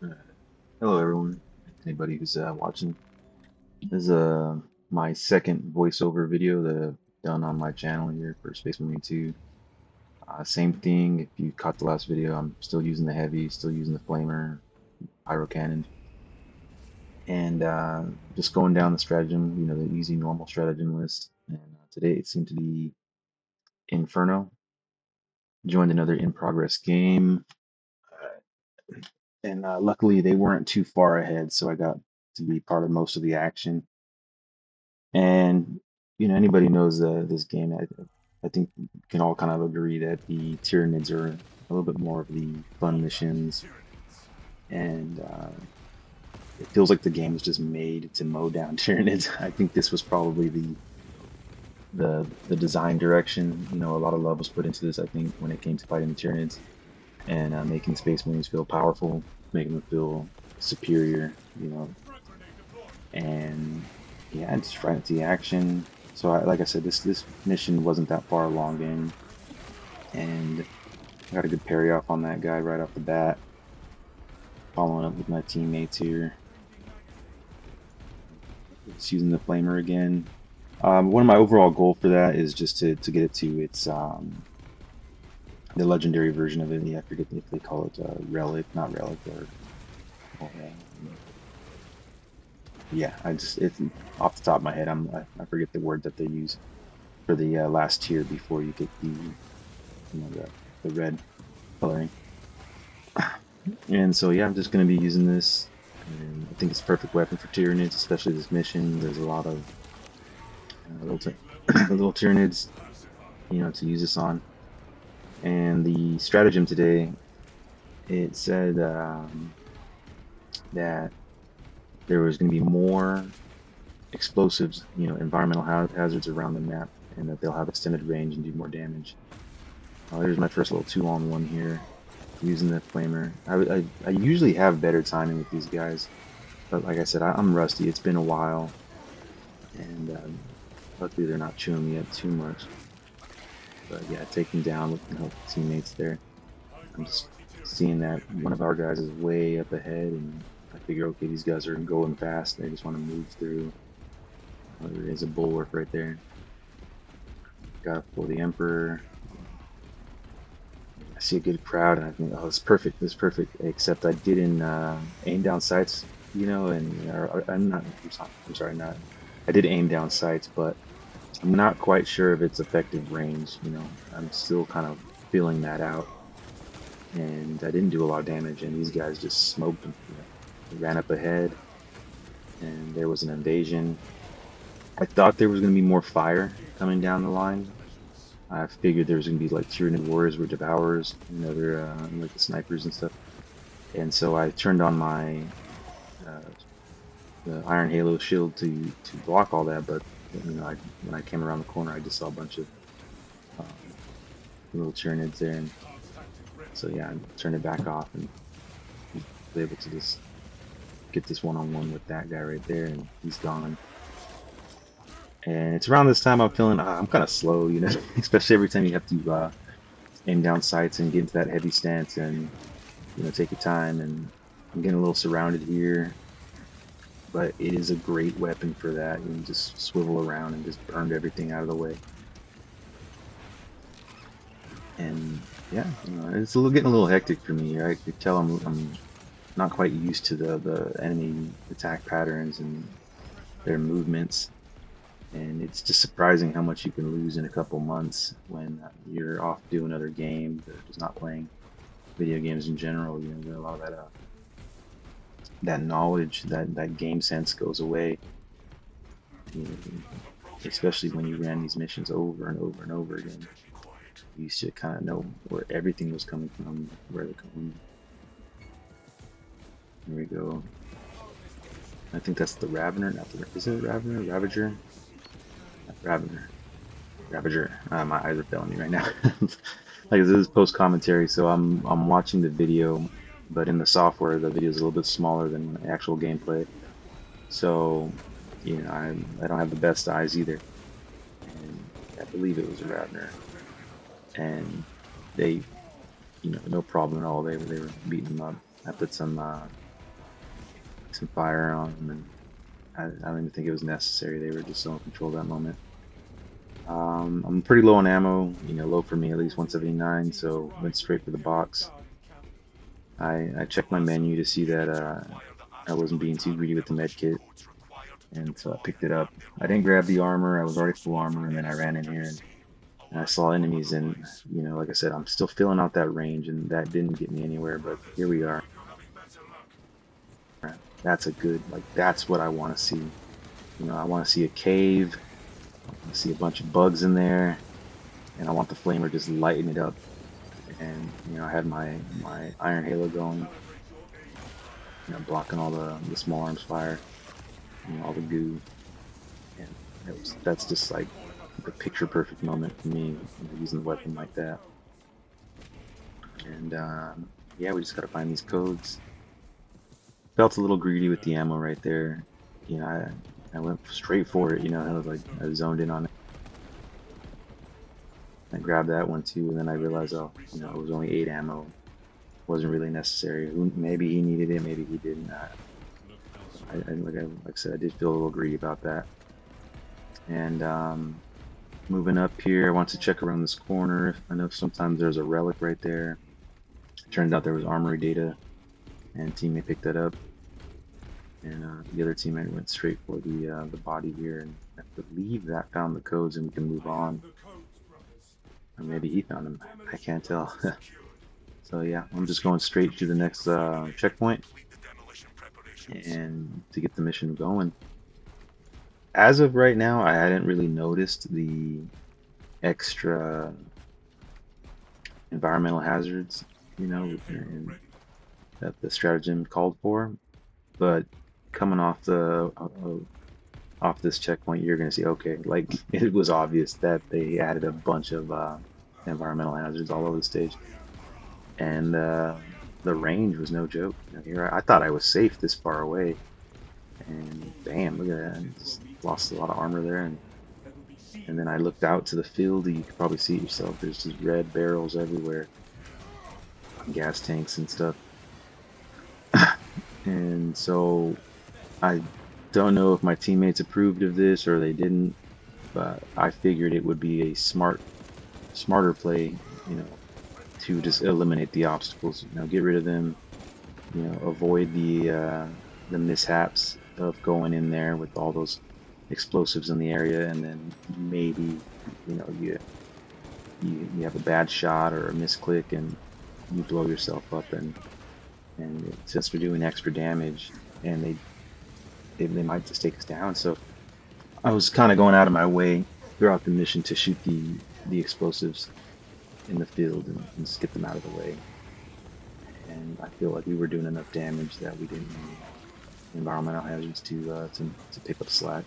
Uh, Hello, everyone. Anybody who's watching. This is my second voiceover video that I've done on my channel here for Space Marine 2. Same thing. If you caught the last video, I'm still using the heavy, still using the flamer, pyro cannon, and just going down the stratagem. The easy, normal stratagem list. And today it seemed to be Inferno. Joined another in progress game, and luckily they weren't too far ahead, so I got to be part of most of the action. And anybody knows this game. I think we can all kind of agree that the Tyranids are a little bit more of the fun missions, and it feels like the game was just made to mow down Tyranids. I think this was probably the design direction. A lot of love was put into this. I think when it came to fighting the Tyranids and making Space Marines feel powerful, making them feel superior. And yeah, just right into the action. So like I said, this mission wasn't that far along in, and I got a good parry off on that guy right off the bat. Following up with my teammates here, just using the flamer again. One of my overall goal for that is just to get it to its the legendary version of it. Yeah, I forget if they call it relic, not relic, or yeah. It's off the top of my head. I forget the word that they use for the last tier before you get the red coloring. And so yeah, I'm just going to be using this, and I think it's a perfect weapon for Tyranids, especially this mission. There's a lot of little Tyranids, to use this on. And the stratagem today, it said that there was going to be more explosives, environmental hazards around the map, and that they'll have extended range and do more damage. There's my first little 2-on-1 here, using the flamer. I usually have better timing with these guys, but like I said, I'm rusty. It's been a while, and luckily they're not chewing me up too much. But yeah, taking down with the help of teammates there. I'm just seeing that one of our guys is way up ahead, and I figure, okay, these guys are going fast. They just want to move through. There is a bulwark right there. Got to pull the Emperor. I see a good crowd, and I think, oh, it's perfect. This is perfect. Except I didn't aim down sights, and I'm not. I'm sorry, not. I did aim down sights, but I'm not quite sure of its effective range. I'm still kind of feeling that out, and I didn't do a lot of damage, and these guys just smoked them. They ran up ahead, and there was an invasion. I thought there was going to be more fire coming down the line. I figured there was going to be like Tyranid warriors were devourers, they're like the snipers and stuff. And so I turned on my uh, the Iron Halo shield to block all that, but when I came around the corner, I just saw a bunch of um, little Tyranids there, and so yeah, I turned it back off and was able to just get this one-on-one with that guy right there, and he's gone. And it's around this time I'm feeling I'm kind of slow, especially every time you have to aim down sights and get into that heavy stance and take your time. And I'm getting a little surrounded here, but it is a great weapon for that. You can just swivel around and just burn everything out of the way. And yeah, it's getting a little hectic for me here. I could tell I'm not quite used to the enemy attack patterns and their movements. And it's just surprising how much you can lose in a couple months when you're off doing other games or just not playing video games in general. A lot of that knowledge, that game sense goes away. You know, Especially when you ran these missions over and over and over again. You should kind of know where everything was coming from, where they're coming. Here we go. I think that's the Ravener, not the. Is it Ravener? Ravager? Ravener. Ravager. My eyes are failing me right now. Like this is post commentary, so I'm watching the video, but in the software the video is a little bit smaller than the actual gameplay. So, I don't have the best eyes either. And I believe it was a Ravner, and they, no problem at all. They were beating them up. I put some some fire on them, and I don't even think it was necessary. They were just so in control that moment. I'm pretty low on ammo, low for me, at least 179, so went straight for the box. I checked my menu to see that I wasn't being too greedy with the med kit, and so I picked it up. I didn't grab the armor, I was already full armor, and then I ran in here and I saw enemies, and like I said, I'm still filling out that range, and that didn't get me anywhere, but here we are. That's a good, like, that's what I want to see. I want to see a cave, I want to see a bunch of bugs in there, and I want the flamer just lighting it up. And I had my iron halo going, blocking all the small arms fire, all the goo, and that's just like the picture perfect moment for me, using the weapon like that. And yeah, we just gotta find these codes. Felt a little greedy with the ammo right there. I went straight for it. I was like, I zoned in on it. I grabbed that one too, and then I realized, oh, it was only 8 ammo. Wasn't really necessary. Maybe he needed it, maybe he didn't. Like I said, I did feel a little greedy about that. And moving up here, I want to check around this corner. I know sometimes there's a relic right there. Turned out there was armory data, and teammate picked that up. And the other teammate went straight for the body here, and I believe that found the codes, and we can move on. Or maybe he found them. I can't tell. So yeah, I'm just going straight to the next checkpoint, and to get the mission going. As of right now, I hadn't really noticed the extra environmental hazards, and that the stratagem called for. But coming off this checkpoint, you're gonna see, okay, like, it was obvious that they added a bunch of environmental hazards all over the stage, and the range was no joke. Here I thought I was safe this far away, and bam, look at that! I just lost a lot of armor there, and then I looked out to the field, and you could probably see it yourself. There's just red barrels everywhere, gas tanks and stuff. And so I don't know if my teammates approved of this or they didn't, but I figured it would be a smarter play, to just eliminate the obstacles, get rid of them, avoid the mishaps of going in there with all those explosives in the area, and then maybe, you have a bad shot or a misclick and you blow yourself up, and since we're doing extra damage, and they might just take us down. So I was kind of going out of my way throughout the mission to shoot the explosives in the field and just get them out of the way. And I feel like we were doing enough damage that we didn't need environmental hazards to pick up slack.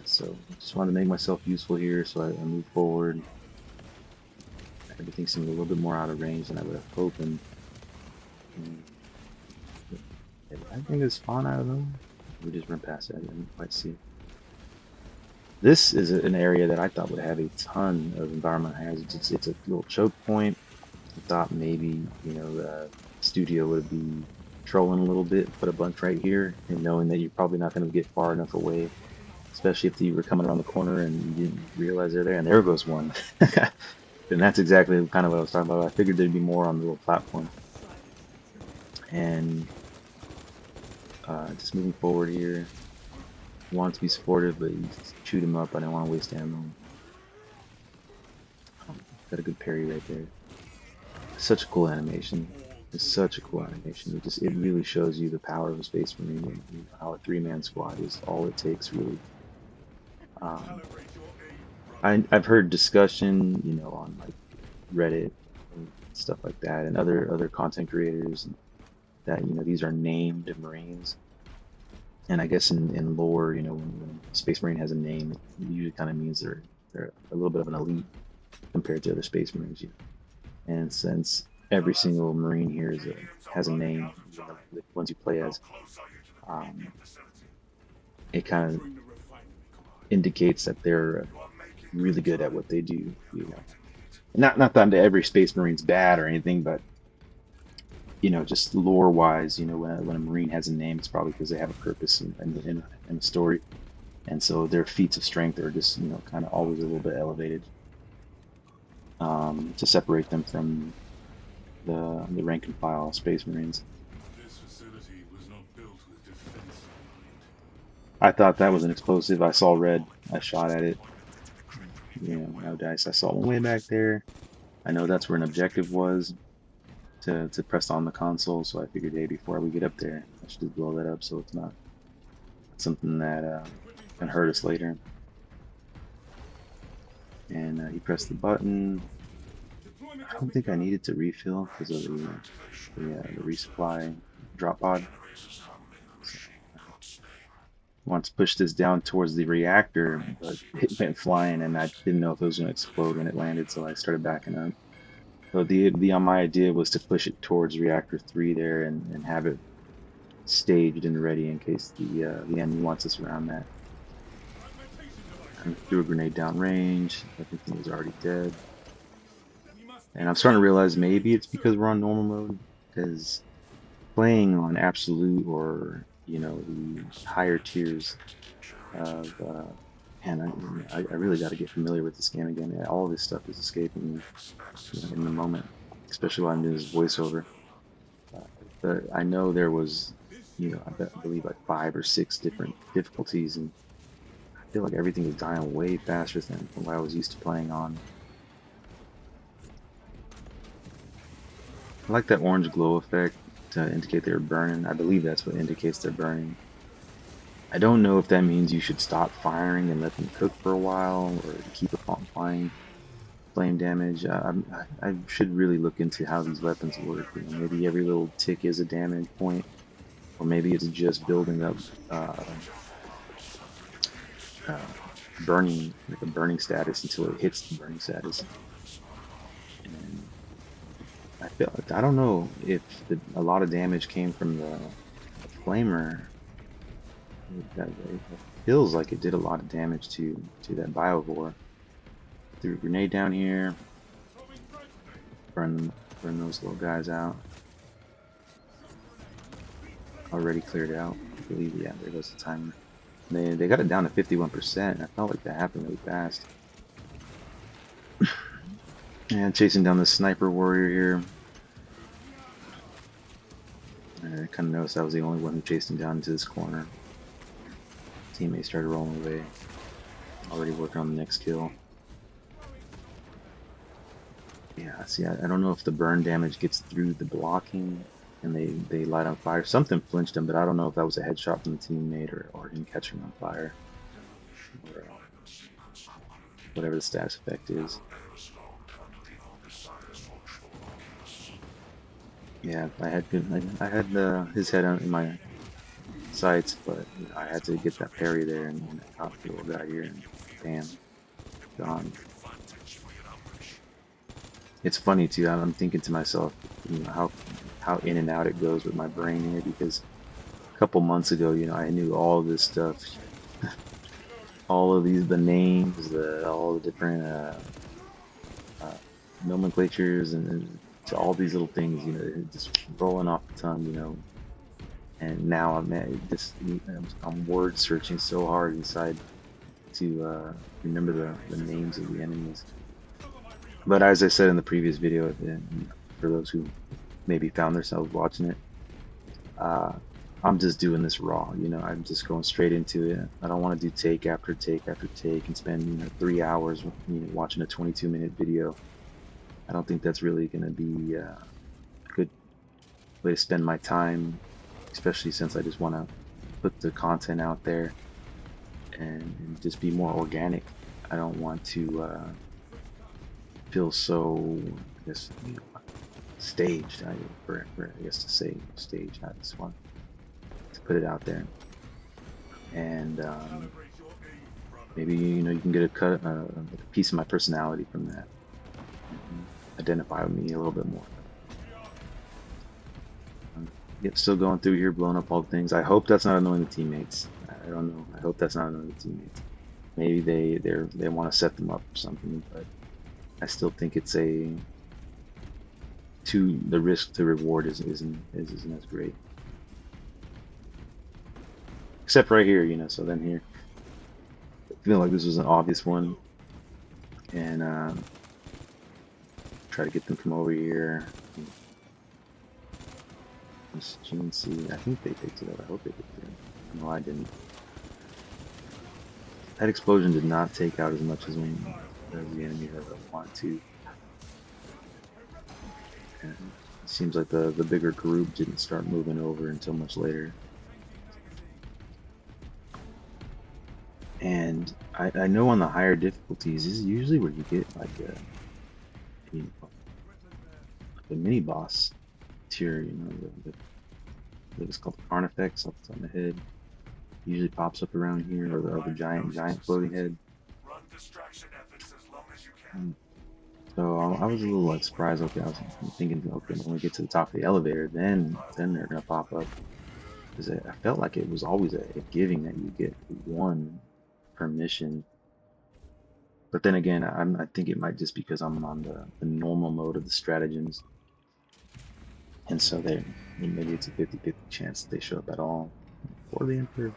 So just wanted to make myself useful here, so I moved forward. Everything seemed a little bit more out of range than I would have hoped, and I think it's spawn out of them. We just went past it. I didn't quite see it. This is an area that I thought would have a ton of environmental hazards. It's a little choke point. I thought maybe, the studio would be trolling a little bit, put a bunch right here, and knowing that you're probably not going to get far enough away, especially if you were coming around the corner and you didn't realize they're there, and there goes one. And that's exactly kind of what I was talking about. I figured there'd be more on the little platform. And just moving forward here. Want to be supportive, but you shoot him up. I don't want to waste ammo. Got a good parry right there. Such a cool animation. It's such a cool animation. It really shows you the power of a Space Marine, and how a 3-man squad is all it takes, really. I've heard discussion, on like Reddit and stuff like that, and other content creators, that these are named Marines. And I guess in lore, when Space Marine has a name, it usually kind of means they're a little bit of an elite compared to other Space Marines. And since every single Marine here has a name, the ones you play as, it kind of indicates that they're really good at what they do. Not that every Space Marine's bad or anything, but you know, just lore wise, you know, when a Marine has a name, it's probably because they have a purpose in a story. And so their feats of strength are just, you know, kind of always a little bit elevated, to separate them from the rank and file Space Marines. This facility was not built with defense in mind. I thought that was an explosive. I saw red. I shot at it. You know, no dice. I saw one way back there. I know that's where an objective was to press on the console. So I figured, hey, before we get up there, I should just blow that up so it's not something that can hurt us later. And he pressed the button. I don't think I needed to refill because of the resupply drop pod. So I want to push this down towards the reactor, but it went flying, and I didn't know if it was going to explode when it landed, so I started backing up. So the my idea was to push it towards reactor 3 there and have it staged and ready in case the enemy wants us around that. I threw a grenade down range. I think he was already dead. And I'm starting to realize maybe it's because we're on normal mode, because playing on absolute or you know the higher tiers of man, I really got to get familiar with this game again. Yeah, all of this stuff is escaping me, you know, in the moment, especially while I'm doing this voiceover. Uh, but I know there was, you know, I believe like 5 or 6 different difficulties, and I feel like everything is dying way faster than what I was used to playing on. I like that orange glow effect to indicate they're burning. I believe that's what indicates they're burning. I don't know if that means you should stop firing and let them cook for a while, or keep applying flame damage. I should really look into how these weapons work. You know, maybe every little tick is a damage point, or maybe it's just building up uh, uh, burning, like a burning status until it hits the burning status. And I don't know if a lot of damage came from the flamer. It feels like it did a lot of damage to that biovore. Threw a grenade down here, burn burn those little guys out. Already cleared out. I believe, yeah, there goes the timer. They got it down to 51%. I felt like that happened really fast. And chasing down the sniper warrior here. I kind of noticed I was the only one who chased him down into this corner. Teammates started rolling away. Already working on the next kill. Yeah, see, I don't know if the burn damage gets through the blocking and they light on fire. Something flinched him, but I don't know if that was a headshot from the teammate or him catching on fire, or whatever the status effect is. Yeah, I had his head in my sights, but you know, I had to get that parry there, and I caught the little guy here, and bam, gone. It's funny too. I'm thinking to myself, you know, how in and out it goes with my brain here, because a couple months ago, you know, I knew all this stuff, all of the names, all the different uh, nomenclatures, and to all these little things, you know, just rolling off the tongue, you know. And now I'm word searching so hard inside to remember the names of the enemies. But as I said in the previous video, for those who maybe found themselves watching it, uh, I'm just doing this raw. You know, I'm just going straight into it. I don't want to do take after take after take and spend 3 hours watching a 22-minute video. I don't think that's really going to be a good way to spend my time, especially since I just want to put the content out there and just be more organic. I don't want to feel so, I guess, staged. I guess to say staged. I just want to put it out there, and maybe you can get a piece of my personality from that, and identify with me a little bit more. Yep, still going through here, blowing up all the things. I hope that's not annoying the teammates. I don't know. I hope that's not annoying the teammates. Maybe they want to set them up or something, but I still think it's a the risk to reward isn't as great. Except right here, you know. So then here, I feel like this was an obvious one, and try to get them from over here. This GNC, I think they picked it up. I hope they picked it up. No, I didn't. That explosion did not take out as much as the enemy that I want to. And it seems like the bigger group didn't start moving over until much later. And I know on the higher difficulties, this is usually where you get like you know, the mini boss tier, you know, it's called the Carnifex off the top of my head. Usually pops up around here, or the giant floating head. So I was a little like surprised. Okay, I was thinking, okay, when we get to the top of the elevator, then they're gonna pop up. Because I felt like it was always a giving that you get one per mission. But then again, I think it might just because I'm on the normal mode of the stratagems, and so maybe it's a 50-50 chance that they show up at all for the Emperor.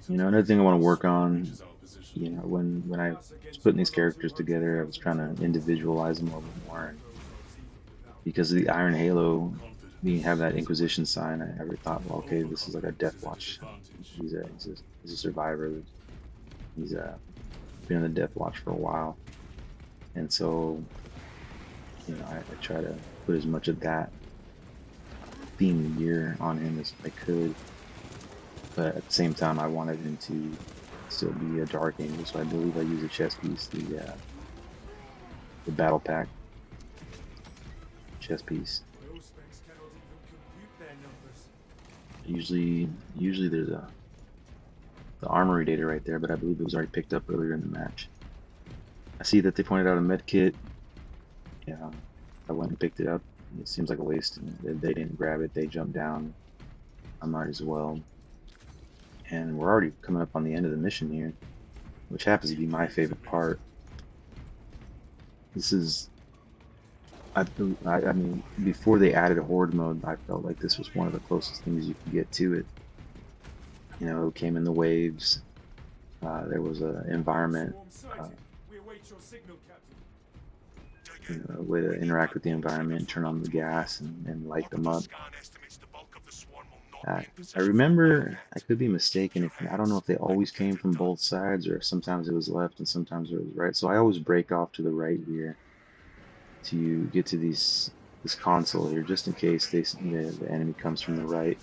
You know, another thing I want to work on, you know, when I was putting these characters together, I was trying to individualize them a little bit more. And because of the Iron Halo, being have that Inquisition sign, I ever thought, well, okay, this is like a Death Watch. He's a survivor. He's been on the Death Watch for a while, and so you know, I try to put as much of that theme gear on him as I could. But at the same time, I wanted him to still be a Dark Angel, so I believe I use a chess piece, the Battle Pack chess piece. Usually there's the armory data right there, but I believe it was already picked up earlier in the match. I see that they pointed out a med kit. Yeah, I went and picked it up. It seems like a waste. They didn't grab it. They jumped down. I might as well. And we're already coming up on the end of the mission here, which happens to be my favorite part. This is, I mean, before they added a horde mode, I felt like this was one of the closest things you could get to it. You know, it came in the waves. There was an environment, you know, a way to interact with the environment, turn on the gas, and light them up. I remember, I could be mistaken, I don't know if they always came from both sides or sometimes it was left and sometimes it was right. So I always break off to the right here to get to this console here, just in case the enemy comes from the right.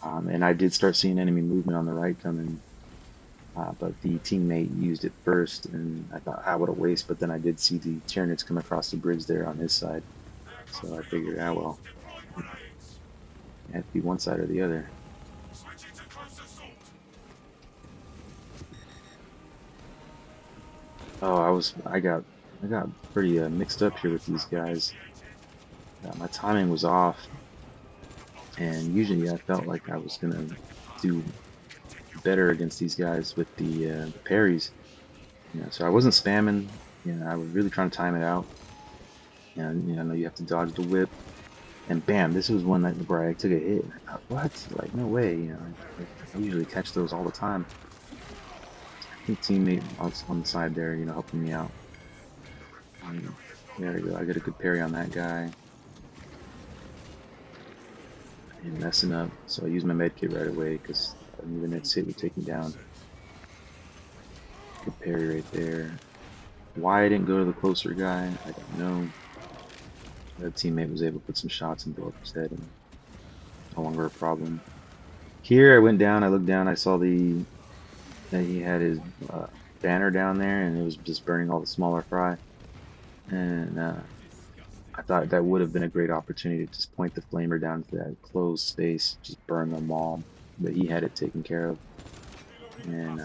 And I did start seeing enemy movement on the right coming, but the teammate used it first, and I thought, what a waste. But then I did see the Tyranids come across the bridge there on his side, so I figured, well, it had to be one side or the other. Oh, I got pretty mixed up here with these guys. My timing was off, and usually I felt like I was gonna do better against these guys with the parries. You know, so I wasn't spamming. You know, I was really trying to time it out. And you know, you have to dodge the whip. And bam, this was one where I took a hit. And I thought, what? Like, no way. You know, I usually catch those all the time. I think teammate on the side there, you know, helping me out. There we go. I got a good parry on that guy. And messing up, so I used my medkit right away because I knew the next hit would take me down. Good parry right there. Why I didn't go to the closer guy, I don't know. That teammate was able to put some shots and blow up his head, and no longer a problem. Here I went down, I looked down, I saw that he had his banner down there, and it was just burning all the smaller fry. And I thought that would have been a great opportunity to just point the flamer down to that closed space, just burn them all. But he had it taken care of. And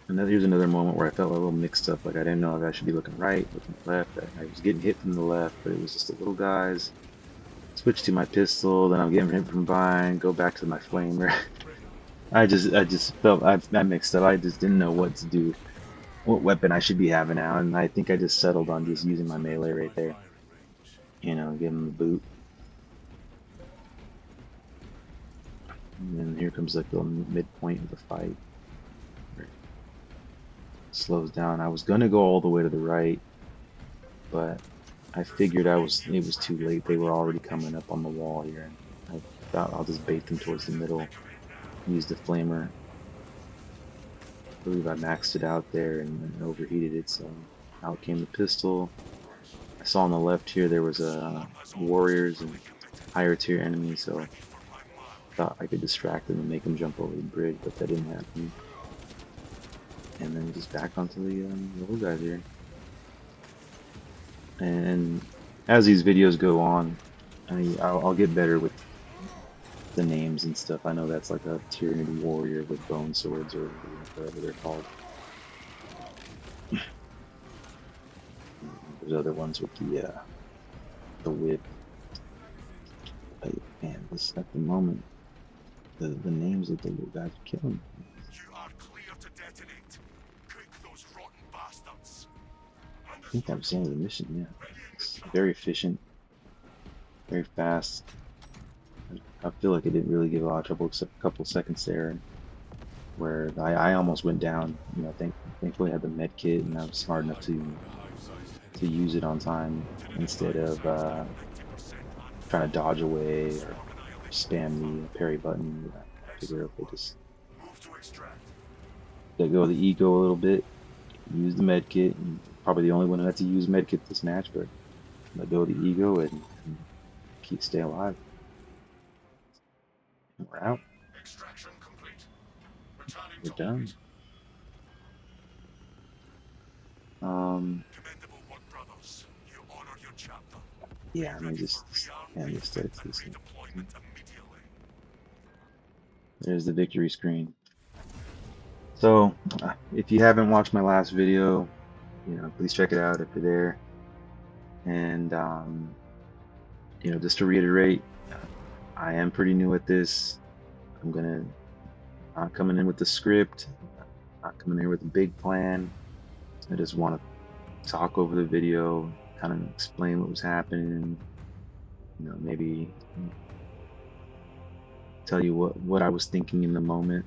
here's another moment where I felt a little mixed up. Like I didn't know if I should be looking right, looking left. I was getting hit from the left, but it was just the little guys. Switch to my pistol, then I'm getting hit from behind. Go back to my flamer. I just felt I mixed up. I just didn't know what to do. what weapon I should be having out, and I think I just settled on just using my melee Expand right my there. firing range. Give him the boot, and then here comes like the midpoint of the fight, where it slows down. I was gonna go all the way to the right, but I figured it was too late. They were already coming up on the wall here, and I thought I'll just bait them towards the middle, use the flamer. I believe I maxed it out there and overheated it, so out came the pistol. I saw on the left here there was warriors and higher tier enemies, so thought I could distract them and make them jump over the bridge, but that didn't happen. And then just back onto the little guys here. And as these videos go on, I'll get better with the names and stuff. I know that's like a Tyranid warrior with bone swords or whatever they're called. There's other ones with the whip. But man, this at the moment, the names of the little guys are killing me. You are clear to detonate. Cook those rotten bastards. I think that was the end of the mission. Yeah, Begin the it's count. very efficient, very fast. I feel like it didn't really give a lot of trouble except a couple seconds there where I almost went down. Thankfully I had the med kit and I was smart enough Supplied by the hive-sized to henchman. use it on time To the instead of device, at 90% trying to unfilled. dodge away or Swarm annihilation spam the confirmed. parry button. I figure, Excellent okay, work. just Move to extract. let go of the ego a little bit, use the med kit, and probably the only one who had to use med kit this match, but let go of the ego and keep stay alive. And we're out. Extraction complete. Returning We're to done. orbit. Um, Commendable work, brothers. You honor your chapter. Be yeah, let me ready for just rearm, hand this refit, to and this thing. redeployment immediately. There's the victory screen. So, if you haven't watched my last video, please check it out if you're there. And just to reiterate, I am pretty new at this. I'm gonna not coming in with the script, not coming in with a big plan. I just want to talk over the video, kind of explain what was happening. Maybe tell you what I was thinking in the moment.